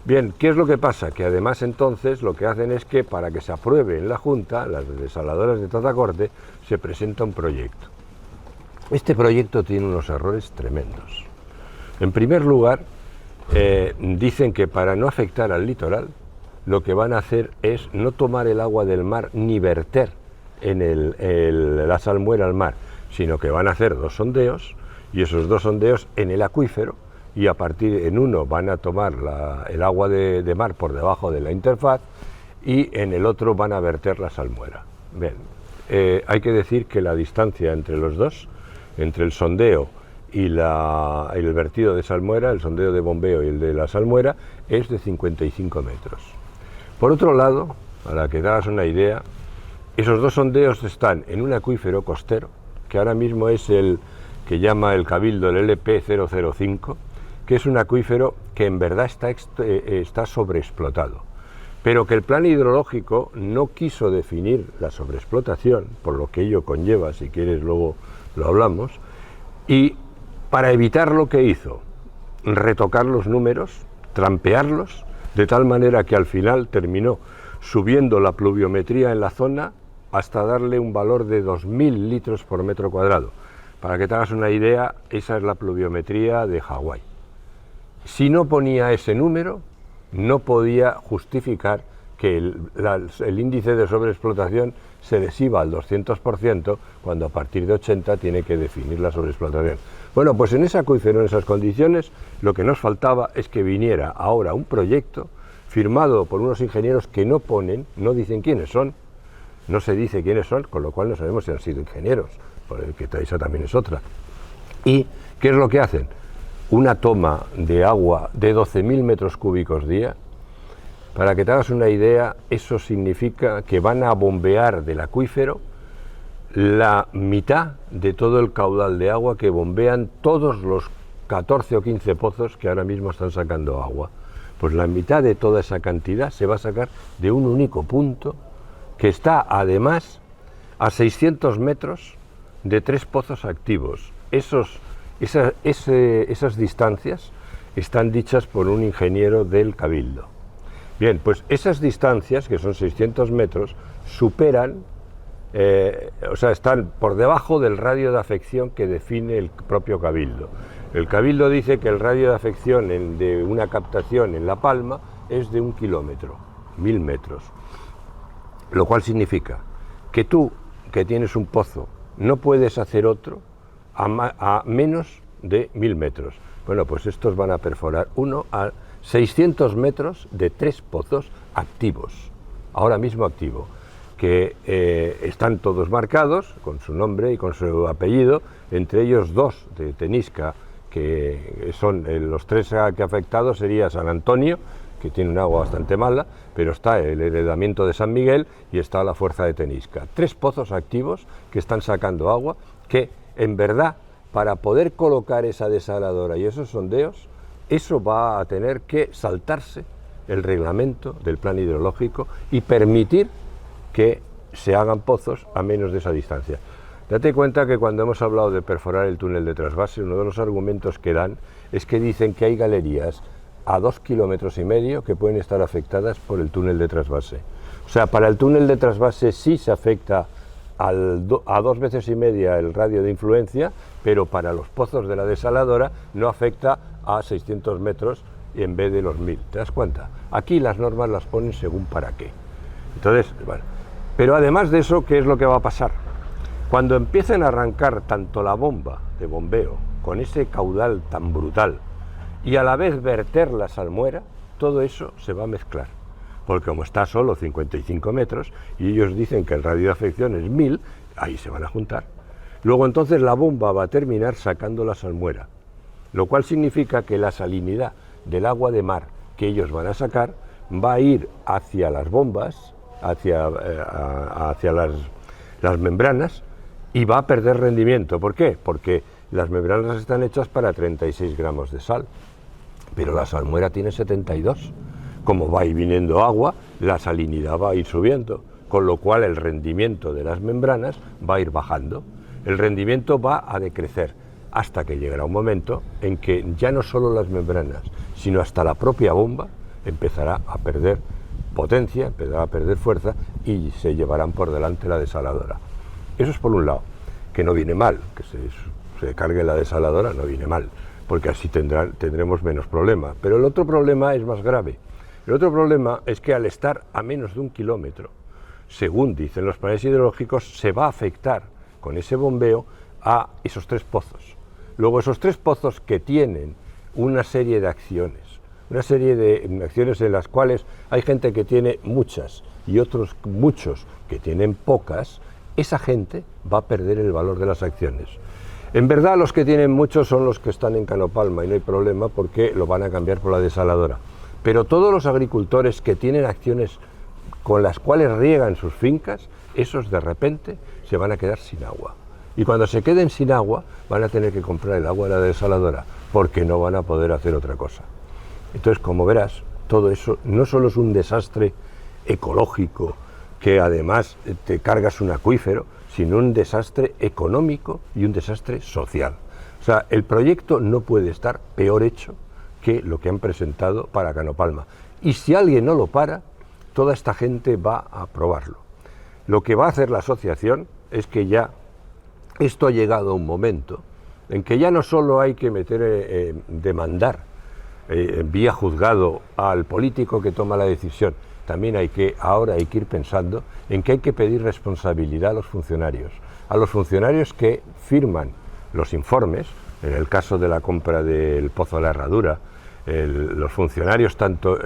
Bien, ¿qué es lo que pasa? Que además entonces lo que hacen es que para que se apruebe en la Junta, las desaladoras de Tazacorte, se presenta un proyecto. Este proyecto tiene unos errores tremendos. En primer lugar, dicen que para no afectar al litoral, lo que van a hacer es no tomar el agua del mar ni verter en la salmuera al mar, sino que van a hacer 2 sondeos, y esos 2 sondeos en el acuífero, y a partir en uno van a tomar el agua de mar por debajo de la interfaz y en el otro van a verter la salmuera. Bien, hay que decir que la distancia entre los dos, entre el sondeo y el vertido de salmuera, el sondeo de bombeo y el de la salmuera, es de 55 metros. Por otro lado, para que te hagas una idea, esos dos sondeos están en un acuífero costero, que ahora mismo es el que llama el Cabildo el LP005, que es un acuífero que en verdad está sobreexplotado, pero que el plan hidrológico no quiso definir la sobreexplotación, por lo que ello conlleva, si quieres luego lo hablamos, y para evitarlo, ¿qué hizo? Retocar los números, trampearlos, de tal manera que al final terminó subiendo la pluviometría en la zona hasta darle un valor de 2.000 litros por metro cuadrado. Para que te hagas una idea, esa es la pluviometría de Hawái. Si no ponía ese número, no podía justificar que el índice de sobreexplotación se les iba al 200%, cuando a partir de 80 tiene que definir la sobreexplotación. Bueno, pues en ese acuífero, en esas condiciones, lo que nos faltaba es que viniera ahora un proyecto firmado por unos ingenieros que no dicen quiénes son, no se dice quiénes son, con lo cual no sabemos si han sido ingenieros, porque esa también es otra. ¿Y qué es lo que hacen? Una toma de agua de 12.000 metros cúbicos día. Para que te hagas una idea, eso significa que van a bombear del acuífero la mitad de todo el caudal de agua que bombean todos los 14 o 15 pozos que ahora mismo están sacando agua. Pues la mitad de toda esa cantidad se va a sacar de un único punto, que está además a 600 metros de 3 pozos activos. Esas distancias están dichas por un ingeniero del Cabildo. Bien, pues esas distancias, que son 600 metros, superan, están por debajo del radio de afección que define el propio Cabildo. El Cabildo dice que el radio de afección de una captación en La Palma es de 1 kilómetro, 1.000 metros. Lo cual significa que tú, que tienes un pozo, no puedes hacer otro a menos de 1.000 metros. Bueno, pues estos van a perforar uno a 600 metros de 3 pozos activos, ahora mismo activo, que están todos marcados con su nombre y con su apellido, entre ellos 2 de Tenisca, que son los 3 que afectados sería San Antonio, que tiene un agua bastante mala, pero está el heredamiento de San Miguel y está la fuerza de Tenisca. 3 pozos activos que están sacando agua, que en verdad, para poder colocar esa desaladora y esos sondeos, eso va a tener que saltarse el reglamento del plan hidrológico y permitir que se hagan pozos a menos de esa distancia. Date cuenta que cuando hemos hablado de perforar el túnel de trasvase, uno de los argumentos que dan es que dicen que hay galerías a 2,5 kilómetros que pueden estar afectadas por el túnel de trasvase. O sea, para el túnel de trasvase sí se afecta a 2,5 veces el radio de influencia, pero para los pozos de la desaladora no afecta a 600 metros en vez de los 1.000. ¿Te das cuenta? Aquí las normas las ponen según para qué. Entonces, bueno, pero además de eso, ¿qué es lo que va a pasar? Cuando empiecen a arrancar tanto la bomba de bombeo con ese caudal tan brutal y a la vez verter la salmuera, todo eso se va a mezclar, porque como está solo 55 metros y ellos dicen que el radio de afección es 1.000, ahí se van a juntar. Luego entonces la bomba va a terminar sacando la salmuera, lo cual significa que la salinidad del agua de mar que ellos van a sacar va a ir hacia las bombas, hacia las membranas, y va a perder rendimiento. ¿Por qué? Porque las membranas están hechas para 36 gramos de sal, pero la salmuera tiene 72. Como va a ir viniendo agua, la salinidad va a ir subiendo, con lo cual el rendimiento de las membranas va a ir bajando. El rendimiento va a decrecer hasta que llegará un momento en que ya no solo las membranas, sino hasta la propia bomba empezará a perder potencia, empezará a perder fuerza y se llevarán por delante la desaladora. Eso es por un lado, que no viene mal, que se cargue la desaladora no viene mal, porque así tendremos menos problemas. Pero el otro problema es más grave. El otro problema es que al estar a menos de 1 kilómetro, según dicen los planes hidrológicos, se va a afectar con ese bombeo a esos 3 pozos. Luego esos 3 pozos que tienen una serie de acciones en las cuales hay gente que tiene muchas y otros muchos que tienen pocas, esa gente va a perder el valor de las acciones. En verdad los que tienen mucho son los que están en Canopalma y no hay problema porque lo van a cambiar por la desaladora. Pero todos los agricultores que tienen acciones con las cuales riegan sus fincas, esos de repente se van a quedar sin agua. Y cuando se queden sin agua van a tener que comprar el agua de la desaladora porque no van a poder hacer otra cosa. Entonces, como verás, todo eso no solo es un desastre ecológico, que además te cargas un acuífero, sino un desastre económico y un desastre social. O sea, el proyecto no puede estar peor hecho que lo que han presentado para Canopalma. Y si alguien no lo para, toda esta gente va a aprobarlo. Lo que va a hacer la asociación es que ya esto ha llegado a un momento en que ya no solo hay que demandar vía juzgado al político que toma la decisión, también ahora hay que ir pensando en que hay que pedir responsabilidad a los funcionarios que firman los informes, en el caso de la compra del Pozo de la Herradura, los funcionarios, tanto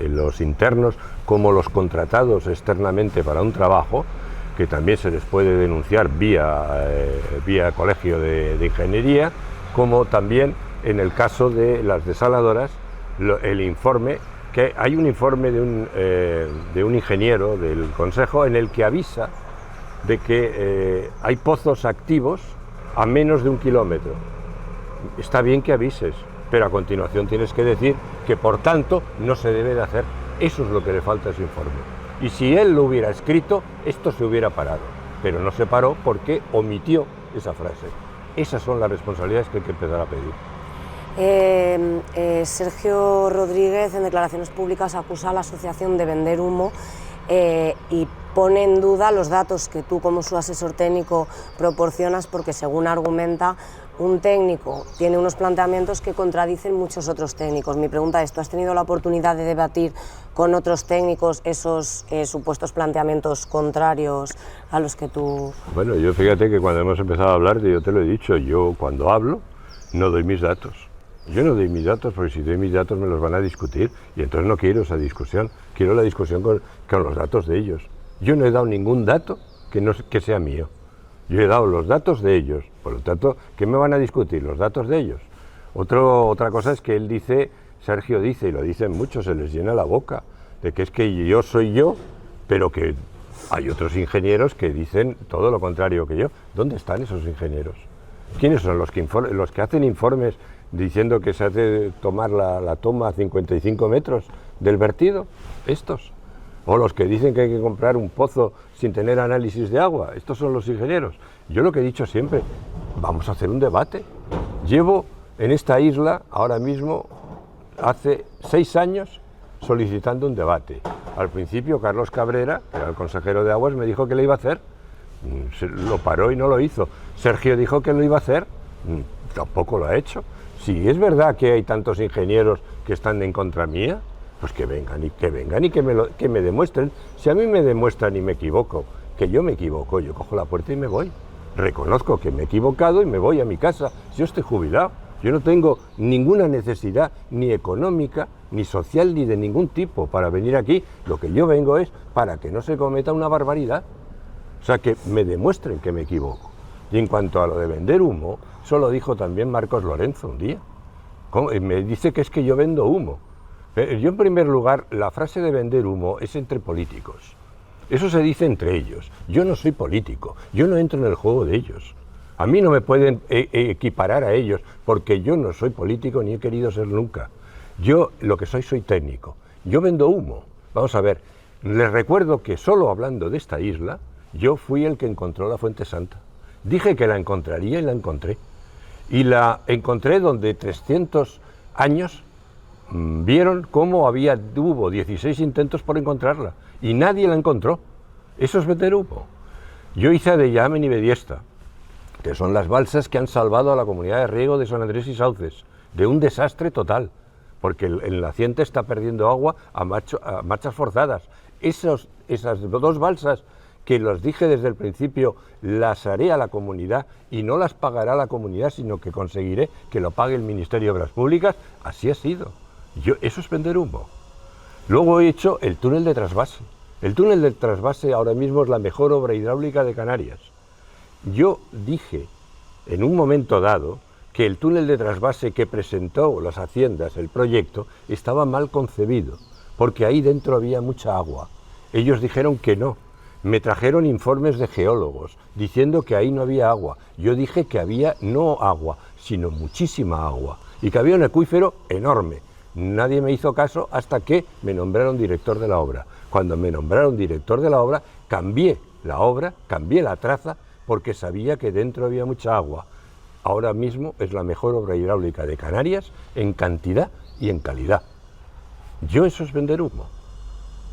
los internos como los contratados externamente para un trabajo, que también se les puede denunciar vía colegio de ingeniería, como también en el caso de las desaladoras, el informe, que hay un informe de un ingeniero del Consejo en el que avisa de que hay pozos activos a menos de 1 kilómetro. Está bien que avises, pero a continuación tienes que decir que por tanto no se debe de hacer. Eso es lo que le falta a ese informe. Y si él lo hubiera escrito, esto se hubiera parado, pero no se paró porque omitió esa frase. Esas son las responsabilidades que hay que empezar a pedir. Sergio Rodríguez, en declaraciones públicas, acusa a la asociación de vender humo y pone en duda los datos que tú, como su asesor técnico, proporcionas, porque según argumenta, un técnico tiene unos planteamientos que contradicen muchos otros técnicos. Mi pregunta es, ¿tú has tenido la oportunidad de debatir con otros técnicos esos supuestos planteamientos contrarios a los que tú...? Bueno, yo fíjate que cuando hemos empezado a hablar, yo te lo he dicho, yo cuando hablo no doy mis datos. Yo no doy mis datos porque si doy mis datos me los van a discutir y entonces no quiero esa discusión, quiero la discusión con los datos de ellos. Yo no he dado ningún dato que sea mío. Yo he dado los datos de ellos, por lo tanto, ¿qué me van a discutir? Los datos de ellos. Otra cosa es que él dice, Sergio dice, y lo dicen muchos, se les llena la boca, de que es que yo soy yo, pero que hay otros ingenieros que dicen todo lo contrario que yo. ¿Dónde están esos ingenieros? ¿Quiénes son los que hacen informes diciendo que se hace tomar la toma a 55 metros del vertido? ¿Estos? O los que dicen que hay que comprar un pozo sin tener análisis de agua. Estos son los ingenieros. Yo lo que he dicho siempre, vamos a hacer un debate. Llevo en esta isla, ahora mismo, hace 6 años, solicitando un debate. Al principio, Carlos Cabrera, que era el consejero de Aguas, me dijo que lo iba a hacer. Lo paró y no lo hizo. Sergio dijo que lo iba a hacer. Tampoco lo ha hecho. Si es verdad que hay tantos ingenieros que están en contra mía, pues que vengan y que me demuestren. Si a mí me demuestran y me equivoco, que yo me equivoco, yo cojo la puerta y me voy. Reconozco que me he equivocado y me voy a mi casa. Yo estoy jubilado. Yo no tengo ninguna necesidad ni económica, ni social, ni de ningún tipo para venir aquí. Lo que yo vengo es para que no se cometa una barbaridad. O sea, que me demuestren que me equivoco. Y en cuanto a lo de vender humo, eso lo dijo también Marcos Lorenzo un día. Me dice que es que yo vendo humo. Yo, en primer lugar, la frase de vender humo es entre políticos. Eso se dice entre ellos. Yo no soy político, yo no entro en el juego de ellos. A mí no me pueden equiparar a ellos, porque yo no soy político ni he querido ser nunca. Yo lo que soy técnico. Yo vendo humo. Vamos a ver, les recuerdo que solo hablando de esta isla, yo fui el que encontró la Fuente Santa. Dije que la encontraría y la encontré. Y la encontré donde 300 años vieron cómo hubo 16 intentos por encontrarla y nadie la encontró. Eso es vender humo. Yo hice Adellamen y Bediesta, que son las balsas que han salvado a la comunidad de riego de San Andrés y Sauces de un desastre total, porque el naciente está perdiendo agua a marchas forzadas. Esas 2 balsas que los dije desde el principio, las haré a la comunidad y no las pagará la comunidad, sino que conseguiré que lo pague el Ministerio de Obras Públicas. Así ha sido. Eso es vender humo. Luego he hecho el túnel de trasvase. El túnel de trasvase ahora mismo es la mejor obra hidráulica de Canarias. Yo dije en un momento dado, que el túnel de trasvase que presentó las Haciendas, el proyecto, estaba mal concebido, porque ahí dentro había mucha agua. Ellos dijeron que no. Me trajeron informes de geólogos diciendo que ahí no había agua. Yo dije que había no agua, sino muchísima agua, y que había un acuífero enorme. Nadie me hizo caso hasta que me nombraron director de la obra. Cuando me nombraron director de la obra, cambié la traza, porque sabía que dentro había mucha agua. Ahora mismo es la mejor obra hidráulica de Canarias en cantidad y en calidad. Eso es vender humo.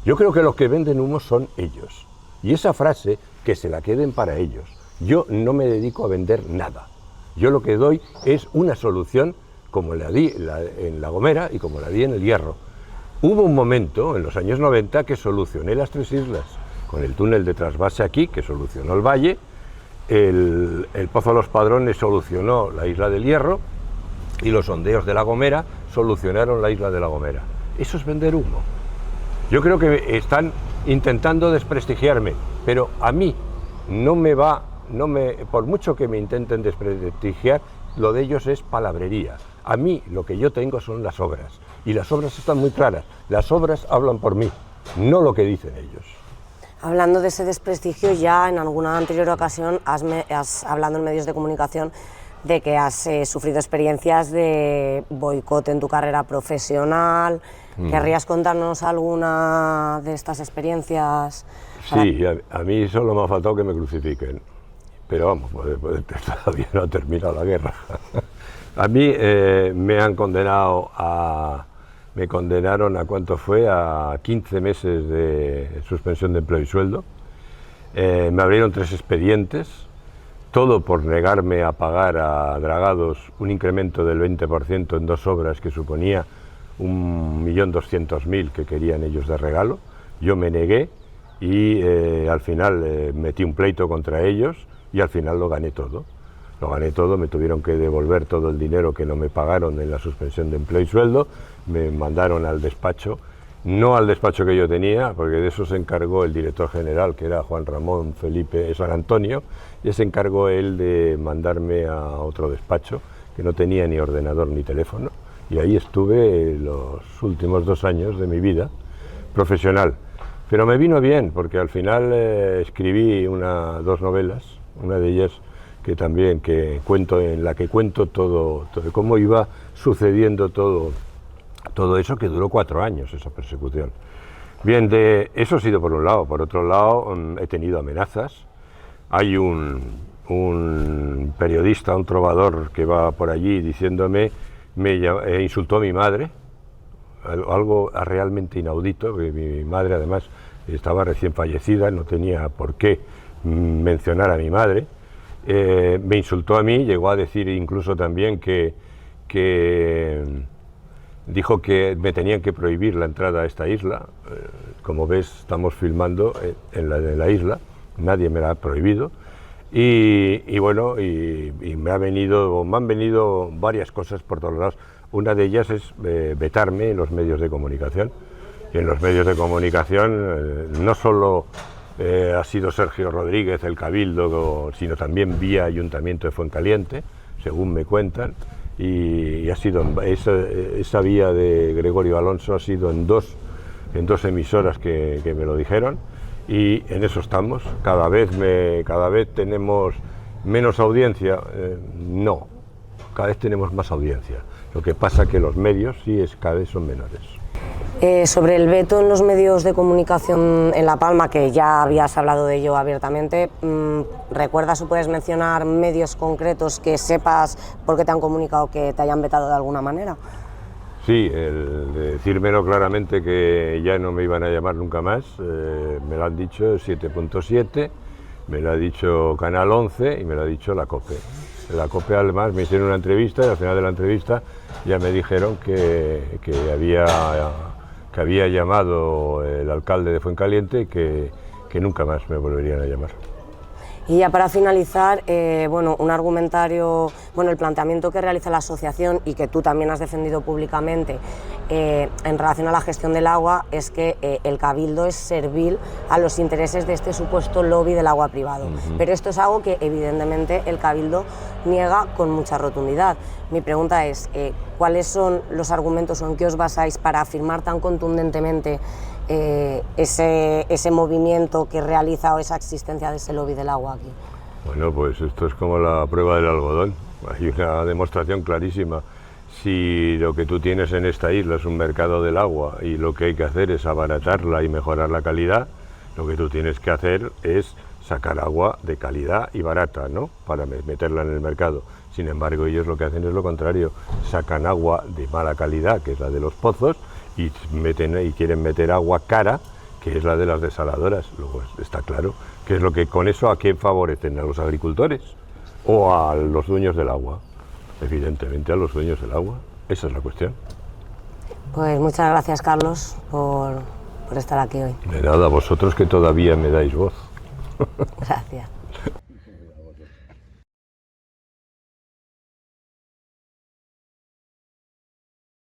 Yo creo que los que venden humo son ellos. Y esa frase, que se la queden para ellos. Yo no me dedico a vender nada. Yo lo que doy es una solución, como la di en La Gomera y como la di en El Hierro. Hubo un momento, en los años 90, que solucioné las tres islas, con el túnel de trasvase aquí, que solucionó el valle, el Pozo de los Padrones solucionó la isla del Hierro, y los sondeos de La Gomera solucionaron la isla de La Gomera. Eso es vender humo. Yo creo que están intentando desprestigiarme, pero a mí por mucho que me intenten desprestigiar, lo de ellos es palabrería. A mí lo que yo tengo son las obras, y las obras están muy claras. Las obras hablan por mí, no lo que dicen ellos. Hablando de ese desprestigio, ya en alguna anterior ocasión has hablado en medios de comunicación de que has sufrido experiencias de boicot en tu carrera profesional. ¿Querrías contarnos alguna de estas experiencias? Sí, a mí solo me ha faltado que me crucifiquen, pero vamos, todavía no ha terminado la guerra. A mí me condenaron a ¿cuánto fue? A 15 meses de suspensión de empleo y sueldo. Me abrieron 3 expedientes, todo por negarme a pagar a Dragados un incremento del 20% en 2 obras que suponía 1.200.000 que querían ellos de regalo. Yo me negué y al final metí un pleito contra ellos y al final lo gané todo. Me tuvieron que devolver todo el dinero que no me pagaron en la suspensión de empleo y sueldo. Me mandaron al despacho, no al despacho que yo tenía, porque de eso se encargó el director general, que era Juan Ramón Felipe San Antonio, y se encargó él de mandarme a otro despacho que no tenía ni ordenador ni teléfono, y ahí estuve los últimos 2 años de mi vida profesional. Pero me vino bien, porque al final escribí 2 novelas, una de ellas en la que cuento todo cómo iba sucediendo todo eso, que duró 4 años, esa persecución. Bien, eso ha sido por un lado. Por otro lado, he tenido amenazas. Hay un periodista, un trovador que va por allí diciéndome, insultó a mi madre, algo realmente inaudito, que mi madre además estaba recién fallecida, no tenía por qué mencionar a mi madre. Me insultó a mí, llegó a decir incluso también que dijo que me tenían que prohibir la entrada a esta isla. Como ves, estamos filmando en la isla, nadie me la ha prohibido. Y bueno, me han venido varias cosas por todos lados. Una de ellas es vetarme en los medios de comunicación. Y en los medios de comunicación no solo ha sido Sergio Rodríguez, el Cabildo, sino también vía Ayuntamiento de Fuencaliente, según me cuentan. Y ha sido esa vía de Gregorio Alonso ha sido en dos emisoras que me lo dijeron, y en eso estamos. Cada vez tenemos menos audiencia, no, cada vez tenemos más audiencia. Lo que pasa que los medios cada vez son menores. Sobre el veto en los medios de comunicación en La Palma, que ya habías hablado de ello abiertamente, ¿recuerdas o puedes mencionar medios concretos que sepas por qué te han comunicado que te hayan vetado de alguna manera? Sí, el decírmelo claramente, que ya no me iban a llamar nunca más, me lo han dicho 7.7, me lo ha dicho Canal 11 y me lo ha dicho la COPE. La COPE además me hicieron una entrevista y al final de la entrevista ya me dijeron que había llamado el alcalde de Fuencaliente y que nunca más me volverían a llamar. Y ya para finalizar, bueno, un argumentario, bueno, el planteamiento que realiza la asociación y que tú también has defendido públicamente en relación a la gestión del agua es que el Cabildo es servil a los intereses de este supuesto lobby del agua privado. Pero esto es algo que evidentemente el Cabildo niega con mucha rotundidad. Mi pregunta es, ¿cuáles son los argumentos o en qué os basáis para afirmar tan contundentemente ese movimiento que realiza o esa existencia de ese lobby del agua aquí? Bueno, pues esto es como la prueba del algodón. Hay una demostración clarísima. Si lo que tú tienes en esta isla es un mercado del agua y lo que hay que hacer es abaratarla y mejorar la calidad, lo que tú tienes que hacer es sacar agua de calidad y barata, ¿no?, para meterla en el mercado. Sin embargo, ellos lo que hacen es lo contrario, sacan agua de mala calidad, que es la de los pozos, y quieren meter agua cara, que es la de las desaladoras. Luego está claro que es lo que con eso a quién favorecen, a los agricultores o a los dueños del agua. Evidentemente a los dueños del agua, esa es la cuestión. Pues muchas gracias, Carlos, por estar aquí hoy. De nada, vosotros que todavía me dais voz. Gracias.